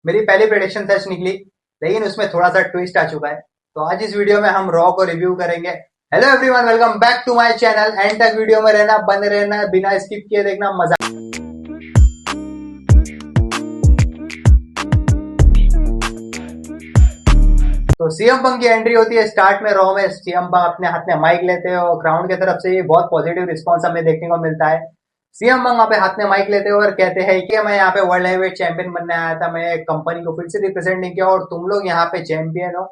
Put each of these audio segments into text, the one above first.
मेरी पहली प्रेडिक्शन सच निकली, लेकिन उसमें थोड़ा सा ट्विस्ट आ चुका है। तो आज इस वीडियो में हम रॉ को रिव्यू करेंगे। Hello everyone, welcome back to my channel. End तक वीडियो में रहना, बने रहना, बिना स्किप किए देखना, मजा। तो सीएम पंग की एंट्री होती है स्टार्ट में रॉ में। सीएम पंग अपने हाथ में माइक लेते हैं और ग्राउंड की तरफ से ये बहुत पॉजिटिव रिस्पॉन्स हमें देखने को मिलता है। सीएम पंग वहां पे हाथ में माइक लेते हैं और कहते हैं कि मैं यहाँ पे वर्ल्ड हैवीवेट चैंपियन बनने आया था, मैं कंपनी को फिर से रिप्रेजेंट नहीं किया और तुम लोग यहाँ पे चैंपियन हो,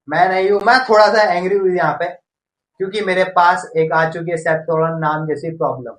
मैं नहीं हूँ। मैं थोड़ा सा एंग्री हुई यहाँ पे, क्योंकि मेरे पास एक आ चुकी है सेथ रॉलिंस नाम जैसी प्रॉब्लम।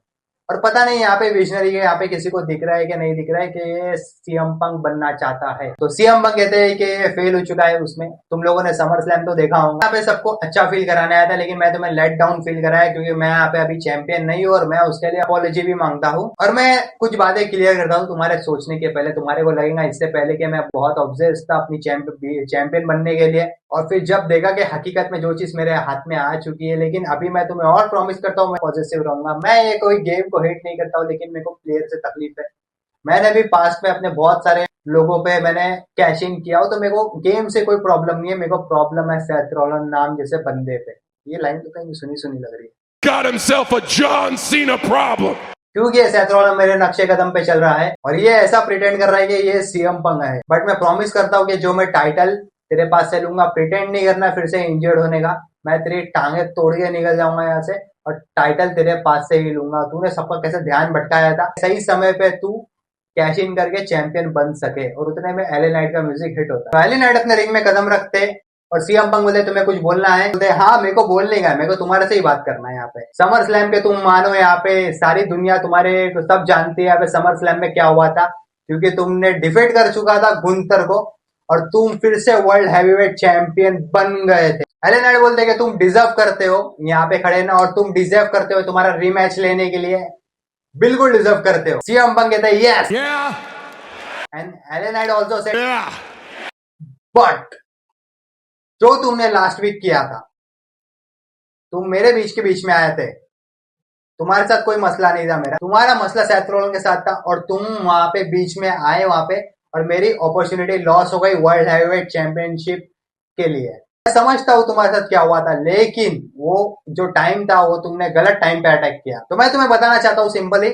और पता नहीं यहाँ पे विजनरी है, यहाँ पे किसी को दिख रहा है कि नहीं दिख रहा है कि ये सीएम पंग बनना चाहता है। तो सीएम पंग कहते हैं कि ये फेल हो चुका है उसमें। तुम लोगों ने समर स्लैम तो देखा होगा, यहाँ पे सबको अच्छा फील कराने आया था, लेकिन मैं तुम्हें लेट डाउन फील कराया, क्योंकि मैं यहाँ पे अभी चैंपियन नहीं हूँ और मैं उसके लिए अपॉलॉजी भी मांगता हूँ। और मैं कुछ बातें क्लियर करता हूँ तुम्हारे सोचने के पहले। तुम्हारे को लगेगा इससे पहले कि मैं बहुत ऑब्सेस्ड था अपनी चैंपियन बनने के लिए, और फिर जब देखा कि हकीकत में जो चीज मेरे हाथ में आ चुकी है। लेकिन अभी मैं तुम्हें और प्रॉमिस करता हूँ, मैं पॉजिटिव रहूंगा। मैं ये कोई गेम को हेट नहीं करता हूँ, लेकिन मेरे को प्लेयर से तकलीफ है। मैंने भी पास्ट में अपने बहुत सारे लोगों पे मैंने कैश इन किया हो, तो मेरे को गेम से कोई प्रॉब्लम नहीं है। मेरे को प्रॉब्लम है सेथ रॉलिंस नाम जैसे बंदे पे। ये लाइन तो कहीं सुनी सुनी लग रही है। Got himself a John Cena problem. क्योंकि सेथ रॉलिंस मेरे नक्शे कदम पे चल रहा है और ये ऐसा प्रिटेंड कर रहा है कि ये सीएम पंग है। बट मैं प्रॉमिस करता हूँ कि जो मैं टाइटल तेरे पास से लूंगा, प्रिटेंड नहीं करना फिर से इंजर्ड होने का। मैं तेरी टांगे तोड़ के निकल जाऊंगा यहाँ से और टाइटल तेरे पास से ही लूंगा। तूने सबका कैसे ध्यान भटकाया था, सही समय पे तू कैश इन करके चैंपियन बन सके। और उतने में एले नाइट का म्यूजिक हिट होता है। एले नाइट अपने रिंग में कदम रखते और सीएम पंग बोले तुम्हें कुछ बोलना है। बोलते हाँ मेरे को बोलने का, मेरे को तुम्हारे से ही बात करना है। यहाँ पे समर स्लैम पे तुम मानो, यहाँ पे सारी दुनिया तुम्हारे सब जानती है यहाँ पे समर स्लैम में क्या हुआ था, क्योंकि तुमने डिफीट कर चुका था गुंतर को और तुम फिर से वर्ल्ड हैवीवेट चैंपियन बन गए थे। एले नाइट बोलते कि तुम डिजर्व करते हो यहाँ पे खड़े ना, और तुम डिजर्व करते हो तुम्हारा रीमैच लेने के लिए, बिल्कुल डिजर्व करते हो। सीएम पंग कहते हैं yes, and LA Knight also said but जो तुमने लास्ट वीक किया था, तुम मेरे बीच के बीच में आए थे, तुम्हारे साथ कोई मसला नहीं था मेरा, तुम्हारा मसला सेथ रॉलिंस के साथ था और तुम वहां पे बीच में आए वहां पे और मेरी अपॉर्चुनिटी लॉस हो गई वर्ल्ड हैवीवेट चैंपियनशिप के लिए। मैं समझता हूँ तुम्हारे साथ क्या हुआ था, लेकिन वो जो टाइम था वो तुमने गलत टाइम पे अटैक किया। तो मैं तुम्हें बताना चाहता हूँ सिंपली,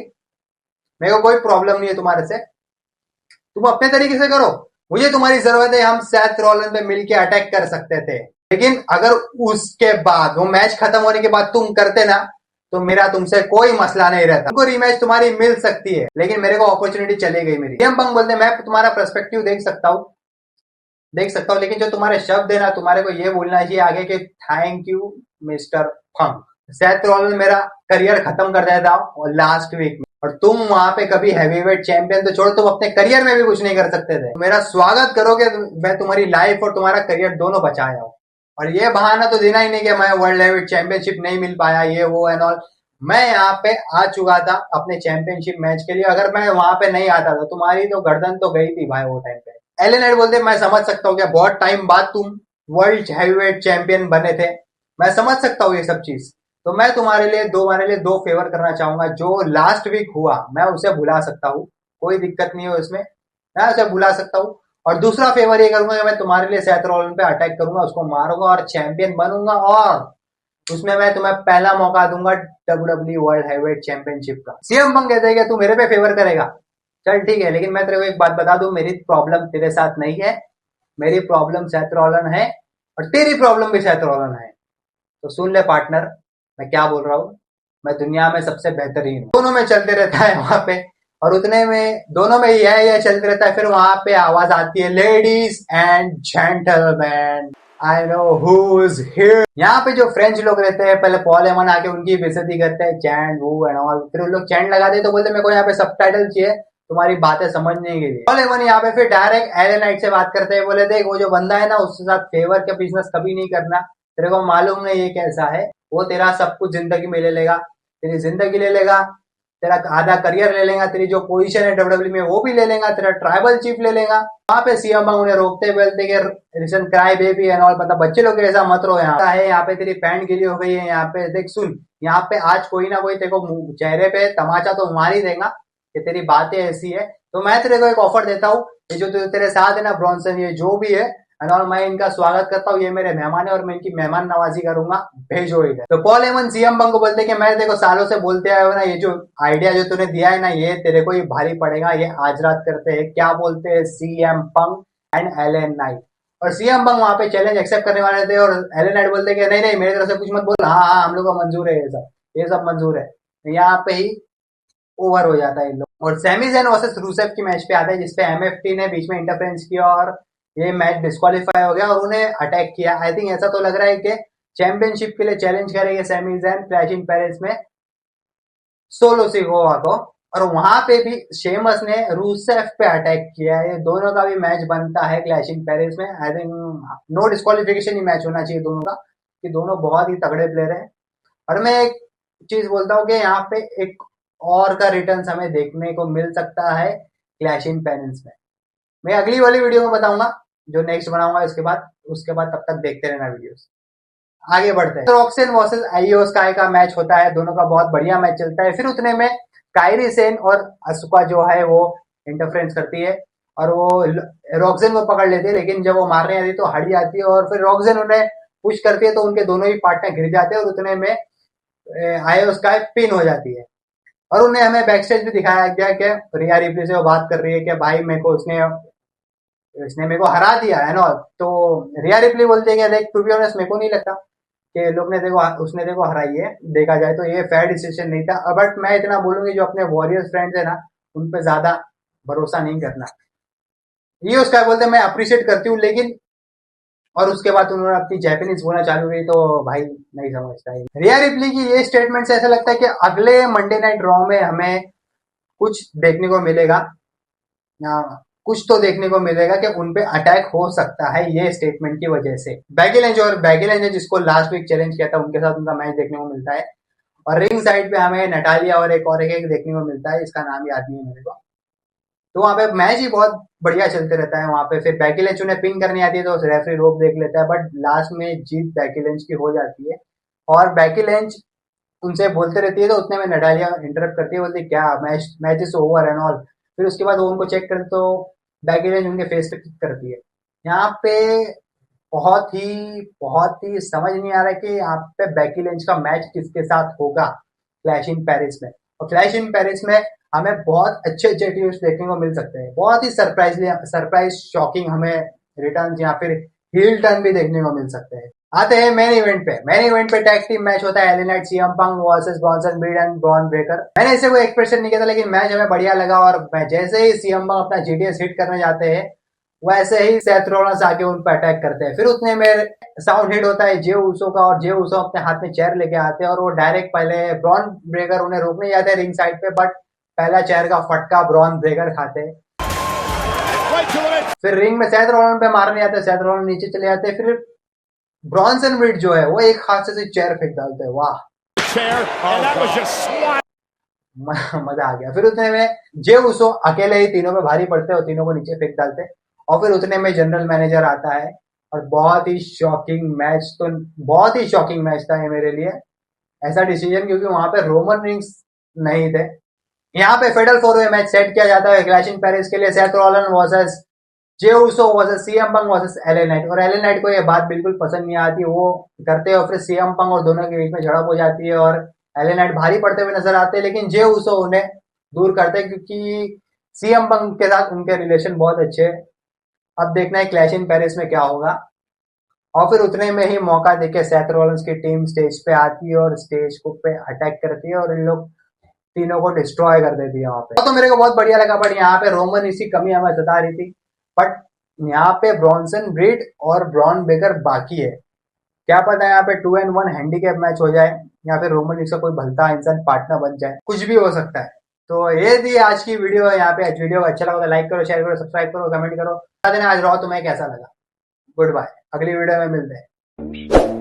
मेरे को कोई प्रॉब्लम नहीं है तुम्हारे से, तुम अपने तरीके से करो, मुझे तुम्हारी जरूरत है। हम सेथ रॉलिंस पे मिलके अटैक कर सकते थे, लेकिन अगर उसके बाद वो मैच खत्म होने के बाद तुम करते ना, तो मेरा तुमसे कोई मसला नहीं रहता। तुमको रीमैच तुम्हारी मिल सकती है, लेकिन मेरे को अपॉर्चुनिटी चली गई मेरी। सीएम पंग बोलते मैं तुम्हारा पर्सपेक्टिव देख सकता हूँ, लेकिन जो तुम्हारे शब्द है ना, तुम्हारे को ये बोलना चाहिए आगे कि थैंक यू मिस्टर पंग। सेथ रॉलिंस मेरा करियर खत्म कर दिया था लास्ट वीक में, और तुम वहां पे कभी हैवीवेट चैंपियन तो छोड़ो, तुम अपने करियर में भी कुछ नहीं कर सकते थे। मेरा स्वागत करोगे, मैं तुम्हारी लाइफ और तुम्हारा करियर दोनों बचाया हूँ। और ये बहाना तो देना ही नहीं कि मैं वर्ल्ड हैवीवेट चैंपियनशिप नहीं मिल पाया, ये वो एंड ऑल। मैं यहाँ पे आ चुका था अपने चैंपियनशिप मैच के लिए। अगर मैं वहां पे नहीं आता था, तुम्हारी तो गर्दन तो गई थी भाई वो टाइम पे। एले नाइट बोलते मैं समझ सकता हूँ कि बहुत टाइम बाद तुम वर्ल्ड हैवीवेट चैंपियन बने थे, मैं समझ सकता हूँ ये सब चीज। तो मैं तुम्हारे लिए दो फेवर करना चाहूंगा। जो लास्ट वीक हुआ मैं उसे भुला सकता हूँ, कोई दिक्कत नहीं है उसमें, मैं उसे भुला सकता हूँ। और दूसरा फेवर ये करूंगा कि मैं तुम्हारे लिए सेथ रॉलिंस पे अटैक करूंगा, उसको मारूंगा और चैंपियन बनूंगा, और उसमें मैं तुम्हें पहला मौका दूंगा डब्ल्यूडब्ल्यूई वर्ल्ड हैवीवेट चैंपियनशिप का। सीएम पंग कहते हैं कि तू मेरे पे फेवर करेगा, चल ठीक है, लेकिन मैं तेरे को एक बात बता दूं, मेरी प्रॉब्लम तेरे साथ नहीं है, मेरी प्रॉब्लम सेथ रॉलिंस है और तेरी प्रॉब्लम भी सेथ रॉलिंस है। तो सुन ले पार्टनर, मैं क्या बोल रहा हूँ, मैं दुनिया में सबसे बेहतरीन हूँ। दोनों में चलते रहता है वहां पे, और उतने में दोनों में यह चलते रहता है। फिर वहां पे आवाज आती है ladies and gentleman, I know who is here. यहाँ पे जो फ्रेंच लोग रहते हैं, पहले पॉल एमन आके उनकी बेइज्जती करते हैं, चैंट वो एंड ऑल। फिर उन लोग चैंट लगाते हैं तो बोलते मेरे को यहाँ पे सबटाइटल चाहिए तुम्हारी बातें समझने के लिए। पॉल एमन यहाँ पे फिर डायरेक्ट एले नाइट से बात करते हैं, बोले देख वो जो बंदा है ना, उसके साथ फेवर का बिजनेस कभी नहीं करना, तेरे को मालूम नहीं ये कैसा है, वो तेरा सब कुछ जिंदगी में ले लेगा, तेरी जिंदगी ले लेगा, तेरा आधा करियर ले लेगा, तेरी जो पोजीशन है डब्ल्यूडब्ल्यूई में वो भी ले लेगा, तेरा ट्राइबल चीफ ले लेगा। वहां पे सीएम पंग उन्हें रोकते बोलते कि listen cry baby and all, मतलब बच्चे लोग ऐसा मत रो, यहाँ है यहाँ पे तेरी पैंट गिली हो गई है, यहाँ पे देख सुन, यहाँ पे आज कोई ना कोई तेरे को चेहरे पे तमाचा तो मार ही देगा कि तेरी बातें ऐसी है। तो मैं तेरे को एक ऑफर देता हूँ, ये जो तेरे साथ है ना ब्रॉन्सन, ये जो भी है और मैं इनका स्वागत करता हूँ, ये मेरे मेहमान है और मैं इनकी मेहमान नवाजी करूंगा, भेजो इधर। तो पॉल हेमन सीएम पंक को बोलते कि मैं देखो सालों से बोलते आया हूँ ना, ये जो आइडिया जो तूने दिया है ना, ये तेरे को ही भारी पड़ेगा, ये आज रात करते हैं। क्या बोलते हैं? CM Punk and LA Knight. और सीएम पंक वहां पे चैलेंज एक्सेप्ट करने वाले थे और एलए नाइट बोलते कि नहीं नहीं मेरी तरफ से कुछ मत बोल, हाँ हाँ हम लोग को मंजूर है, ये सब मंजूर है। यहाँ पे ही ओवर हो जाता है इन लोग। और सैमी ज़ैन वर्सेस रूसेफ की मैच पे आता है, जिसपे एमएफटी ने बीच में इंटरफेरेंस किया और ये मैच डिस्क्वालीफाई हो गया और उन्हें अटैक किया। आई थिंक ऐसा तो लग रहा है कि चैंपियनशिप के लिए चैलेंज करेंगे Sami Zayn Clash in Paris में सोलो सिकोवा को। और वहां पे भी शेमस ने रूसेफ पे अटैक किया है। दोनों का भी मैच बनता है क्लैश इन पेरिस में। आई थिंक नो डिस्क्वालिफिकेशन ही मैच होना चाहिए दोनों का, कि दोनों बहुत ही तगड़े प्लेयर हैं। और मैं एक चीज बोलता हूँ कि यहाँ पे एक और का रिटर्न हमें देखने को मिल सकता है क्लैश इन पेरिस में। मैं अगली वाली वीडियो में बताऊंगा, जो नेक्स्ट बनाऊंगा उसके बाद तब तक देखते रहना वीडियोस। आगे बढ़ते हैं। रॉक्सेन वर्सेस आईओ स्काई का मैच होता है, दोनों का बहुत बढ़िया मैच चलता है। फिर उतने में कायरी सेन और असुका जो है वो इंटरफेरेंस करती है और वो रॉक्सेन को पकड़ लेती है, लेकिन जब वो मारने आती है तो हट जाती है और फिर रॉक्सेन उन्हें पुश करती है तो उनके दोनों ही पार्टनर गिर जाते हैं और उतने में आईओ स्काई पिन हो जाती है। और उन्हें हमें बैकस्टेज भी दिखाया गया कि रिया रिप्ले से वो बात कर रही है कि भाई मेरे को इसने मेरे को हरा दिया है ना। तो रिया रिप्ले बोलते हैं कि देख टू बी ऑनेस्ट मेरे को नहीं लगता कि लोग ने उसने देखो हराई है, देखा जाए तो ये फेयर डिसीजन नहीं था। बट मैं इतना बोलूंगी जो अपने वॉरियर्स फ्रेंड्स है ना उन पे ज्यादा भरोसा नहीं करना। ये उसका बोलते मैं अप्रिशिएट करती हूँ, लेकिन और उसके बाद उन्होंने अपनी जैपनीज बोलना चालू की तो भाई नहीं समझता है। रिया रिप्ली की ये स्टेटमेंट से ऐसा लगता है कि अगले मंडे नाइट रॉ में हमें कुछ देखने को मिलेगा, कुछ तो देखने को मिलेगा कि उनपे अटैक हो सकता है ये स्टेटमेंट की वजह से। बैगी लैंच जिसको लास्ट वीक चैलेंज किया था उनके साथ उनका मैच देखने को मिलता है। और रिंग साइड पे हमें नटालिया और एक देखने को मिलता है, इसका नाम याद नहीं है मेरे को। तो वहां पे मैच ही बहुत बढ़िया चलते रहता है वहां पे। फिर बैकी लंच उन्हें पिन करनी आती है तो रेफरी रोक देख लेता है, बट लास्ट में जीत बैकी लंच की हो जाती है। और बैकी लंच उनसे बोलते रहती है तो उतने में नटालिया इंटरप्ट करती है, बोलती है क्या match is over and all. फिर उसके बाद वो उनको चेक करते तो बैकी लंच उनके फेस पे किक करती है। यहाँ पे बहुत ही समझ नहीं आ रहा है कि यहाँ पे बैकी लंच का मैच किसके साथ होगा क्लैश इन पेरिस में। और क्लैश इन पेरिस में हमें बहुत अच्छे अच्छे ट्विस्ट देखने को मिल सकते हैं, बहुत ही सरप्राइज शॉकिंग हमें रिटर्न या फिर हील टर्न भी देखने को मिल सकते हैं। आते हैं मेन इवेंट पे टैग टीम मैच होता है LA night CM Punk versus Bronson read and Bron Breakker. मैंने इसे कोई एक्सप्रेशन नहीं किया था, लेकिन मैच हमें बढ़िया लगा। और जैसे ही सीएम पंक अपना जीटीएस हिट करने जाते हैं वैसे ही सेथ रॉलिंस आके उन पर अटैक करते हैं। फिर उतने में साउंड हिट होता है जे उसो का और जे उसो अपने हाथ में चेयर लेके आते हैं और वो डायरेक्ट पहले ब्रॉन ब्रेकर उन्हें रोकने जाते हैं रिंग साइड पे, बट पहला चेयर का फटका ब्रॉन ब्रेकर खाते हैं। फिर रिंग में सेथ रॉलिंस पे मारने जाते हैं, सेथ रॉलिंस नीचे चले जाते हैं। फिर ब्रॉन्सन रीड जो है वो एक हाथ से चेयर फेंक डालते हैं। वाह मजा आ गया। फिर उतने में जे उसो अकेले ही तीनों पे भारी पड़ते हैं और तीनों को नीचे फेंक डालते हैं। और फिर उतने में जनरल मैनेजर आता है और बहुत ही शॉकिंग मैच था ये मेरे लिए, ऐसा डिसीजन क्योंकि वहां पे रोमन रिंग्स नहीं थे। यहाँ पे फेडरल 4-वे मैच सेट किया जाता है क्लैश इन पेरिस के लिए, Seth Rollins versus Jey Uso versus CM Punk versus LA Knight. और एलए नाइट को ये बात बिल्कुल पसंद नहीं आती, वो करते हैं और फिर सीएम पंक और दोनों के बीच में झड़प हो जाती है और एलए नाइट भारी पड़ते हुए नजर आते हैं, लेकिन जे उसो उन्हें दूर करते हैं क्योंकि सीएम पंक के साथ उनके रिलेशन बहुत अच्छे हैं। अब देखना है क्लैश इन पेरिस में क्या होगा। और फिर उतने में ही मौका देके सेथ रॉलिंस की टीम स्टेज पे आती है और स्टेज को पे अटैक करती है और इन लोग तीनों को डिस्ट्रॉय कर देती है वहां पे। तो मेरे को बहुत बढ़िया लगा, बट यहाँ पे रोमन इसी कमी हमें जता रही थी। बट यहाँ पे ब्रॉन्सन रीड और ब्रॉन ब्रेकर बाकी है, क्या पता यहाँ पे 2-1 हैंडीकैप मैच हो जाए या फिर रोमन इसका कोई भलता इंसान पार्टनर बन जाए, कुछ भी हो सकता है। तो ये थी आज की वीडियो। यहाँ पे आज वीडियो अच्छा लगा तो लाइक करो, शेयर करो, सब्सक्राइब करो, कमेंट करो, बता देना आज रॉ तुम्हें कैसा लगा। गुड बाय, अगली वीडियो में मिलते हैं।